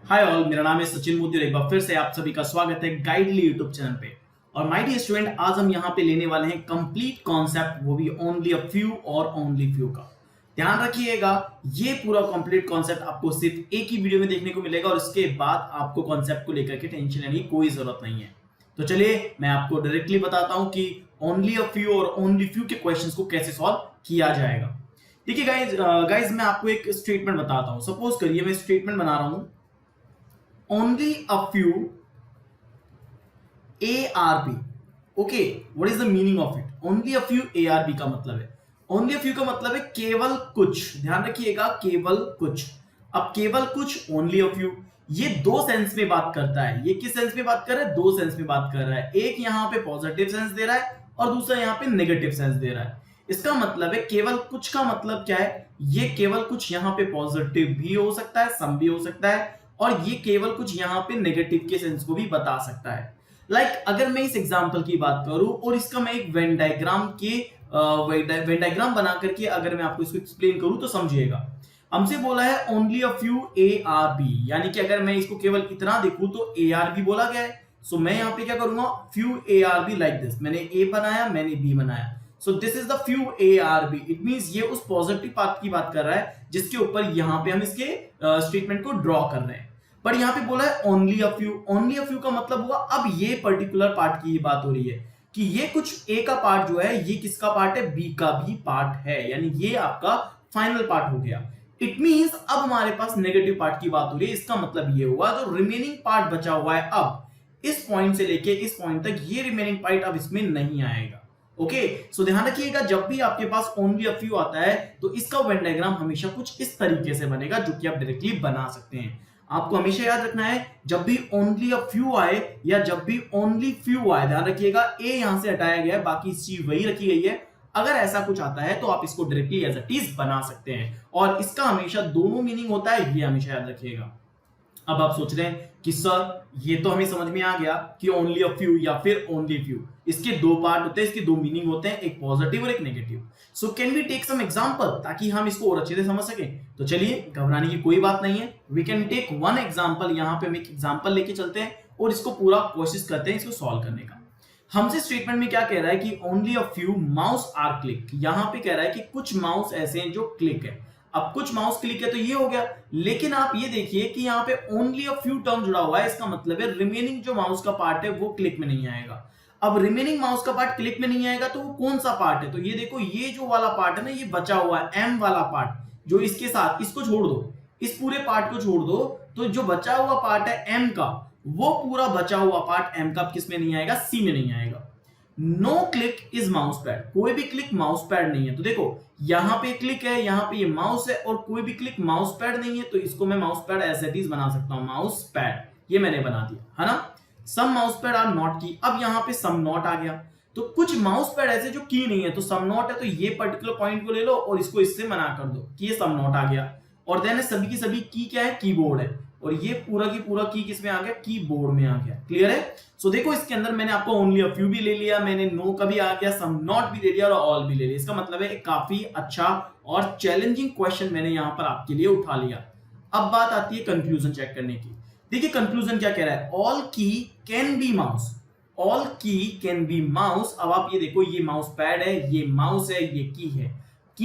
Hi all, मेरा नाम है सचिन मोदी और एक बार फिर से आप सभी का स्वागत है गाइडली यूट्यूब चैनल पे। और माय डियर स्टूडेंट, आज हम यहाँ पे लेने वाले हैं कंप्लीट कॉन्सेप्ट, वो भी ओनली अ फ्यू और ओनली फ्यू का। ध्यान रखिएगा, ये पूरा कंप्लीट कॉन्सेप्ट आपको सिर्फ एक ही वीडियो में देखने को मिलेगा और उसके बाद आपको कॉन्सेप्ट को लेकर के टेंशन लेने की कोई जरूरत नहीं है। तो चलिए मैं आपको डायरेक्टली बताता हूँ कि ओनली अ फ्यू और ओनली फ्यू के क्वेश्चंस को कैसे सॉल्व किया जाएगा। देखिए गाइज मैं आपको एक स्टेटमेंट बताता हूँ। सपोज करिए मैं स्टेटमेंट बना रहा हूं, only a few ARB. Okay, what is the meaning of it? Only a few ARB का मतलब है, only a few का मतलब है केवल कुछ। ध्यान रखिएगा, केवल कुछ। अब केवल कुछ, only a few, ये दो सेंस में बात करता है। ये किस सेंस में बात कर रहा है? दो सेंस में बात कर रहा है। एक यहाँ पे पॉजिटिव सेंस दे रहा है और दूसरा यहाँ पे नेगेटिव सेंस दे रहा है। इसका मतलब है केवल कुछ का मतलब क्या है? ये केवल कुछ यहाँ पे पॉजिटिव भी हो सकता है, सम भी हो सकता है, और ये केवल कुछ यहाँ पे नेगेटिव के सेंस को भी बता सकता है। अगर मैं इस एग्जांपल की बात करूं और इसका मैं एक वेन डायग्राम बना करके अगर मैं आपको इसको एक्सप्लेन करूं तो समझिएगा। हमसे बोला है ओनली अ फ्यू ARB, यानी कि अगर मैं इसको केवल इतना देखूं तो ARB बोला गया है। सो मैं यहाँ पे क्या करूंगा? Few ARB like this. मैंने A बनाया, मैंने B बनाया। So this is the few ARB। It means ये उस पॉजिटिव पार्ट की बात कर रहा है जिसके ऊपर यहाँ पे हम इसके स्टेटमेंट को ड्रॉ कर रहे हैं। पर यहाँ पे बोला है only a few. Only a few का मतलब हुआ अब ये पर्टिकुलर पार्ट की बात हो रही है कि ये कुछ ए का पार्ट जो है ये किसका पार्ट है? बी का भी पार्ट है, यानी ये आपका फाइनल पार्ट हो गया। इट मींस अब हमारे पास नेगेटिव पार्ट की बात हो रही है। इसका मतलब ये हुआ जो रिमेनिंग पार्ट बचा हुआ है अब इस पॉइंट से लेके इस पॉइंट तक, ये रिमेनिंग पार्ट अब इसमें नहीं आएगा। ओके, सो ध्यान रखिएगा, जब भी आपके पास ओनली अ फ्यू आता है तो इसका वेन डायग्राम हमेशा कुछ इस तरीके से बनेगा, जो कि आप डायरेक्टली बना सकते हैं। आपको हमेशा याद रखना है, जब भी ओनली अ फ्यू आए या जब भी ओनली फ्यू आए, ध्यान रखिएगा ए यहां से हटाया गया है, बाकी चीज वही रखी गई है। अगर ऐसा कुछ आता है तो आप इसको डायरेक्टली एज इट इज बना सकते हैं, और इसका हमेशा दोनों मीनिंग होता है, ये हमेशा याद रखिएगा। अब आप सोच रहे हैं कि सर ये तो हमें समझ में आ गया कि ओनली अ फ्यू या फिर ओनली फ्यू, इसके दो पार्ट होते हैं, इसके दो मीनिंग होते हैं, एक पॉजिटिव और एक negative. So can we take some example ताकि हम इसको और अच्छे से समझ सकें? तो चलिए, घबराने की कोई बात नहीं है। We can take one example. यहाँ पे हम एक एग्जांपल लेके चलते हैं और इसको पूरा कोशिश करते हैं इसको सॉल्व करने का। हमसे स्टेटमेंट में क्या कह रहा है कि only a few mouse are click. यहाँ पे कह रहा है कि कुछ माउस ऐसे हैं जो क्लिक है। अब कुछ माउस क्लिक है तो ये हो गया, लेकिन आप ये देखिए कि यहाँ पे ओनली अ फ्यू टर्म जुड़ा हुआ है। इसका मतलब है रिमेनिंग जो माउस का पार्ट है वो क्लिक में नहीं आएगा। अब रिमेनिंग माउस का पार्ट क्लिक में नहीं आएगा तो वो कौन सा पार्ट है? तो ये देखो, ये जो वाला पार्ट है ना, ये बचा हुआ है एम वाला पार्ट, जो इसके साथ, इसको छोड़ दो, इस पूरे पार्ट को छोड़ दो, तो जो बचा हुआ पार्ट है एम का, वो पूरा बचा हुआ पार्ट एम का किस में नहीं आएगा? सी में नहीं आएगा। No click is mouse pad. कोई भी क्लिक माउस पैड नहीं है। तो देखो, यहां पे क्लिक है, यहां पे ये माउस है, और कोई भी क्लिक माउस पैड नहीं है, तो इसको मैं mouse pad as it is बना सकता हूं, माउस पैड। ये मैंने बना दिया है ना। सम माउस पैड आर नॉट की। अब यहां पे सम नॉट आ गया, तो कुछ माउस पैड ऐसे जो की नहीं है, तो सम नॉट है, तो ये पर्टिकुलर पॉइंट को ले लो और इसको इससे मना कर दो कि ये सम नॉट आ गया। और देन सभी की सभी की क्या है? कीबोर्ड है, और ये पूरा की पूरा की किसमें आ गया? कीबोर्ड में आ गया। क्लियर है? सो देखो, इसके अंदर मैंने आपको ओनली अ फ्यू भी ले लिया, मैंने नो का भी आ गया, सम नॉट भी ले लिया और ऑल भी ले लिया। इसका मतलब है एक काफी अच्छा और चैलेंजिंग क्वेश्चन मैंने यहां पर आपके लिए उठा लिया। अब बात आती है कंक्लूजन चेक करने की। देखिए कंक्लूजन क्या कह रहा है? ऑल की कैन बी माउस। ऑल की कैन बी माउस। अब आप ये देखो, ये माउस पैड है, ये माउस है, ये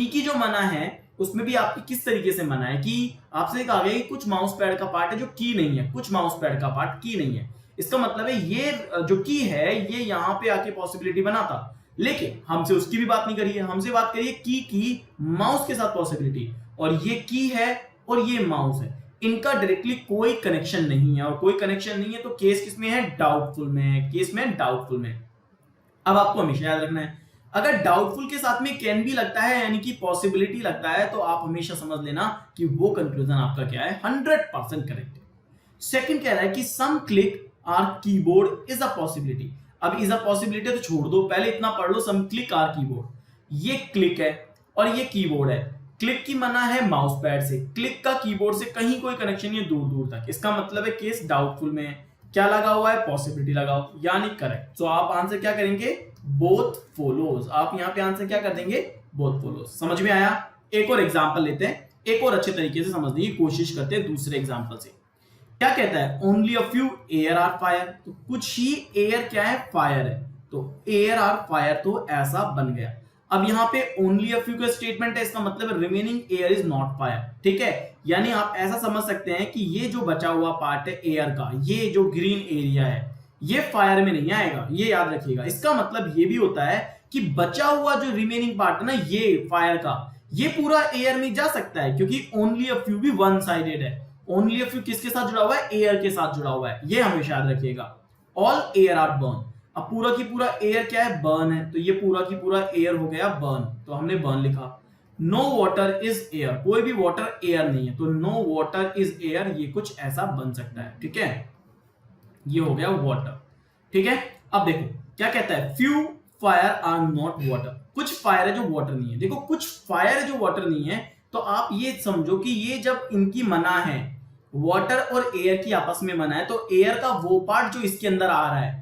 की जो मना है उसमें भी आपकी किस तरीके से मना है कि आपसे कहा गया कि कुछ माउस पैड का पार्ट है जो की नहीं है, कुछ माउस पैड का पार्ट की नहीं है। इसका मतलब है ये जो की है ये यहां पे आके पॉसिबिलिटी बनाता, लेकिन हमसे उसकी भी बात नहीं करी है। हमसे बात करिए की माउस के साथ पॉसिबिलिटी, और ये की है और ये माउस है, इनका डायरेक्टली कोई कनेक्शन नहीं है। और कोई कनेक्शन नहीं है तो केस किसमें है? डाउटफुल में है। केस में डाउटफुल में। अब आपको हमेशा याद रखना है, अगर डाउटफुल के साथ में कैन भी लगता है, यानी कि पॉसिबिलिटी लगता है, तो आप हमेशा समझ लेना कि वो कंक्लूजन आपका क्या है? 100% करेक्ट है। सेकंड कह रहा है कि some click or keyboard is a possibility. अब इज अ पॉसिबिलिटी तो छोड़ दो, पहले इतना पढ़ लो, सम क्लिक आर कीबोर्ड। ये क्लिक है और ये कीबोर्ड है। क्लिक की मना है माउस पैड से, क्लिक का कीबोर्ड से कहीं कोई कनेक्शन नहीं है दूर दूर तक। इसका मतलब है केस डाउटफुल में है। क्या लगा हुआ है? पॉसिबिलिटी लगाओ, यानी करेक्ट। तो आप आंसर क्या करेंगे? Both follows. आप यहां पे आंसर क्या कर देंगे? Both follows. समझ में आया? एक और एग्जांपल लेते हैं, एक और अच्छे तरीके से समझने की कोशिश करते हैं दूसरे एग्जांपल से। क्या कहता है, only a few air are fire, तो कुछ ही एयर क्या है, फायर है, तो एयर आर फायर, तो ऐसा बन गया। अब यहाँ पे ओनली अ फ्यू का स्टेटमेंट है, इसका मतलब remaining air is not fire, ठीक है। यानी आप ऐसा समझ सकते हैं कि ये जो बचा हुआ पार्ट है एयर का, ये जो ग्रीन एरिया है, ये फायर में नहीं आएगा, ये याद रखिएगा। इसका मतलब ये भी होता है कि बचा हुआ जो रिमेनिंग पार्ट है ना ये फायर का, ये पूरा एयर में जा सकता है, क्योंकि ओनली अ फ्यू भी वन साइडेड है। ओनली अ फ्यू किसके साथ जुड़ा हुआ है, एयर के साथ जुड़ा हुआ है, ये हमेशा याद रखिएगा। ऑल एयर आर बर्न, अब पूरा की पूरा एयर क्या है, बर्न है, तो ये पूरा की पूरा एयर हो गया बर्न, तो हमने बर्न लिखा। नो वाटर इज एयर, कोई भी वाटर एयर नहीं है, तो नो वाटर इज एयर, ये कुछ ऐसा बन सकता है, ठीक है। ये हो गया वाटर, ठीक है। अब देखो क्या कहता है, few fire are not water, कुछ फायर है जो वाटर नहीं है। देखो कुछ फायर है जो वाटर नहीं है, तो आप ये समझो कि ये जब इनकी मना है, वाटर और एयर की आपस में मना है, तो एयर का वो पार्ट जो इसके अंदर आ रहा है,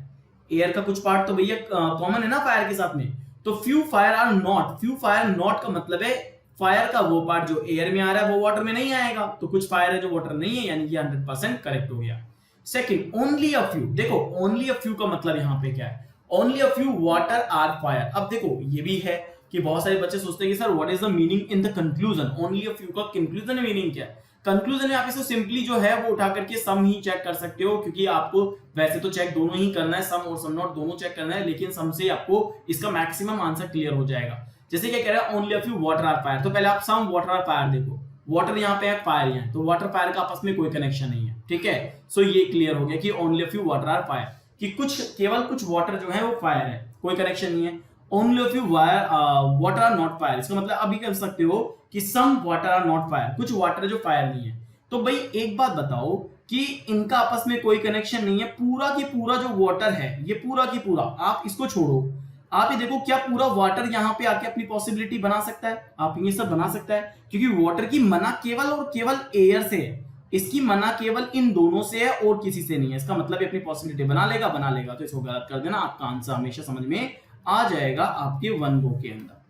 एयर का कुछ पार्ट तो भैया कॉमन है ना फायर के साथ में, तो few fire are not, few fire not का मतलब है फायर का वो पार्ट जो एयर में आ रहा है वो वाटर में नहीं आएगा, तो कुछ फायर है जो वाटर नहीं है, यानी कि 100% करेक्ट हो गया। सेकंड, ओनली अ फ्यू, देखो ओनली अ फ्यू का मतलब यहां पे क्या है, only a few water are fire. अब देखो ये भी है कि बहुत सारे बच्चे सोचते हैं कि sir what is the meaning in the conclusion, only a few का कंक्लूजन में मीनिंग क्या है। कंक्लूजन में आप इसको सिंपली जो है वो उठा करके सम ही चेक कर सकते हो, क्योंकि आपको वैसे तो चेक दोनों ही करना है, सम और सम नॉट दोनों चेक करना है, लेकिन सम से आपको इसका मैक्सिमम आंसर क्लियर हो जाएगा। जैसे क्या कह रहा है, only a few water are fire, तो पहले आप सम वाटर आर फायर देखो, वाटर यहाँ पे है, फायर यहाँ, तो वाटर फायर का आपस में कोई कनेक्शन नहीं है, ठीक है। सो ये क्लियर हो गया कि only a few water are fire, कि कुछ केवल कुछ वाटर जो है वो फायर है, कोई कनेक्शन नहीं है। Only a few water are not fire, इसका मतलब अभी कह सकते हो कि some water are not fire, कुछ वाटर जो फायर नहीं है। तो भाई एक बात बताओ कि इनका आपस में कोई कनेक्शन नहीं है, पूरा की पूरा जो वाटर है, ये पूरा की पूरा, आप इसको छोड़ो, आप ये देखो क्या पूरा वाटर यहाँ पे आके अपनी पॉसिबिलिटी बना सकता है, आप ये सब बना सकता है, क्योंकि वाटर की मना केवल और केवल एयर से है, इसकी मना केवल इन दोनों से है और किसी से नहीं है। इसका मतलब अपनी पॉसिबिलिटी बना लेगा, तो इसको गलत कर देना, आपका आंसर हमेशा समझ में आ जाएगा आपके वन गो के अंदर,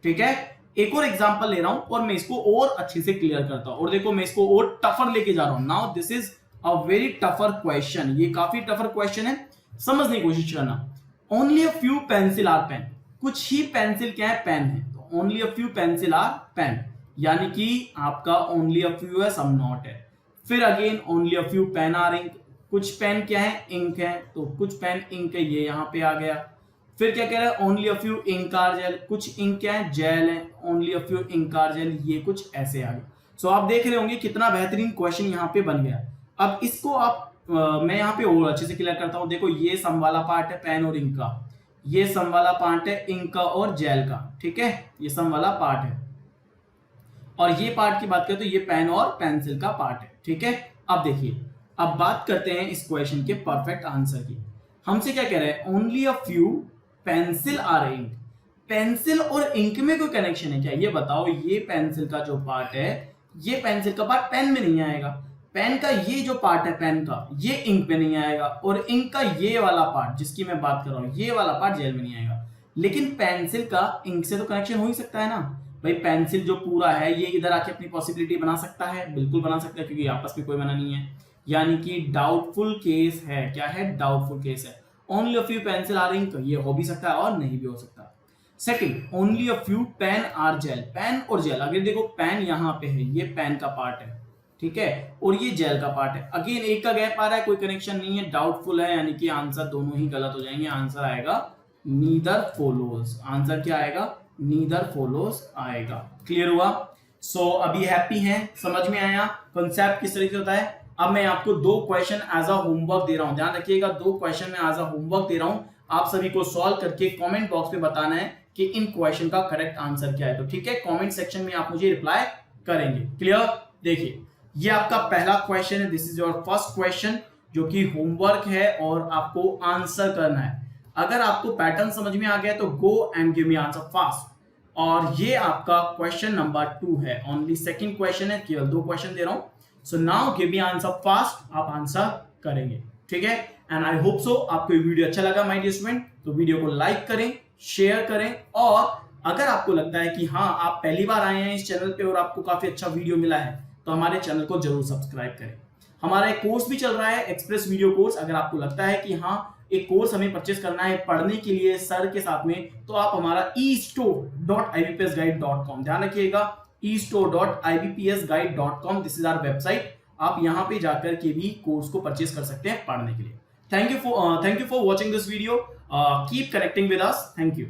ठीक है। एक और एग्जांपल ले रहा हूं और मैं इसको और अच्छे से क्लियर करता हूं, और देखो मैं इसको और टफर लेके जा रहा हूं। Now this is a very tougher question, ये काफी टफर क्वेश्चन है, समझने की कोशिश करना। Only a few pencil are pen, कुछ ही पेंसिल क्या है, पेन है, तो only a few pencil are pen, यानी कि आपका ओनली अ फ्यू है, सम नॉट है। फिर again only a few pen are ink, कुछ पेन क्या है, इंक है, तो कुछ पेन इंक है, ये यहां पे आ गया। फिर क्या कह रहा है, only a few ink are gel, कुछ इंक क्या है, जेल है, only a few ink are gel, ये कुछ ऐसे आ गया। सो आप देख रहे होंगे कितना बेहतरीन क्वेश्चन यहाँ पे बन गया। अब इसको आप मैं यहाँ पे और अच्छे से क्लियर करता हूँ। देखो ये सम वाला पार्ट है पेन और इंक का, ये सम वाला पार्ट है इंक का और जेल का, ठीक है, ये सम वाला पार्ट है। और ये पार्ट की बात करें तो ये पेन और पेंसिल का पार्ट है, ठीक है। अब देखिए, अब बात करते हैं इस क्वेश्चन के परफेक्ट आंसर की। हमसे क्या कह रहे हैं, only a few pencil are ink, pencil और इंक में कोई कनेक्शन है क्या, ये बताओ। ये पेंसिल का जो पार्ट है, ये पेंसिल का पार्ट पेन में नहीं आएगा, पेन का ये जो पार्ट है पेन का, ये इंक में नहीं आएगा, और इंक का ये वाला पार्ट जिसकी मैं बात कर रहा हूं, ये वाला पार्ट जेल में नहीं आएगा। लेकिन पेंसिल का इंक से तो कनेक्शन हो ही सकता है ना भाई, पेंसिल जो पूरा है ये इधर आके अपनी पॉसिबिलिटी बना सकता है, बिल्कुल बना सकता है, क्योंकि आपस में कोई मना नहीं है, यानी कि डाउटफुल केस है। क्या है, डाउटफुल केस है। Only a few pencil are ink, ये हो भी सकता है और नहीं भी हो सकता। Second, only a few pen are gel, pen और जेल, अगर देखो पेन यहाँ पे है, ये पेन का पार्ट है, ठीक है, और ये जेल का पार्ट है। अगेन एक का गैप आ रहा है, कोई कनेक्शन नहीं है, डाउटफुल है, यानी कि आंसर दोनों ही गलत हो जाएंगे। आंसर आएगा नीदर फॉलोज, आंसर क्या आएगा, नीदर फॉलोज आएगा। क्लियर हुआ। सो अभी हैप्पी हैं, समझ में आया कॉन्सेप्ट किस तरीके से होता है। अब मैं आपको दो क्वेश्चन एज अ होमवर्क दे रहा हूं, ध्यान रखिएगा, दो क्वेश्चन में एज अ होमवर्क दे रहा हूं, आप सभी को सॉल्व करके कमेंट बॉक्स में बताना है कि इन क्वेश्चन का करेक्ट आंसर क्या है। तो ठीक है, कमेंट सेक्शन में आप मुझे रिप्लाई करेंगे। क्लियर। देखिए ये आपका पहला क्वेश्चन है, this is your first question, जो कि होमवर्क है और आपको आंसर करना है। अगर आपको पैटर्न समझ में आ गया तो go and give me answer fast. और ये आपका क्वेश्चन नंबर 2 है, ओनली सेकंड क्वेश्चन है, केवल दो क्वेश्चन दे रहा हूं। So now give me answer fast, आप आंसर करेंगे, ठीक है। एंड आई होप सो आपको ये वीडियो अच्छा लगा माय डियर स्टूडेंट, तो वीडियो को लाइक करें, शेयर करें, और अगर आपको लगता है कि हाँ आप पहली बार आए हैं इस चैनल पे और आपको काफी अच्छा वीडियो मिला है, तो हमारे चैनल को जरूर सब्सक्राइब करें। हमारा एक कोर्स भी चल रहा है, एक्सप्रेस वीडियो कोर्स। अगर आपको लगता है कि हाँ एक कोर्स हमें परचेस करना है पढ़ने के लिए सर के साथ में, तो आप हमारा estore.ibpsguide.com, ध्यान रखिएगा estore.ibpsguide.com, this is our website. आप यहां पे जाकर के भी कोर्स को परचेस कर सकते हैं पढ़ने के लिए। Thank you for watching this video. Keep connecting with us. Thank you.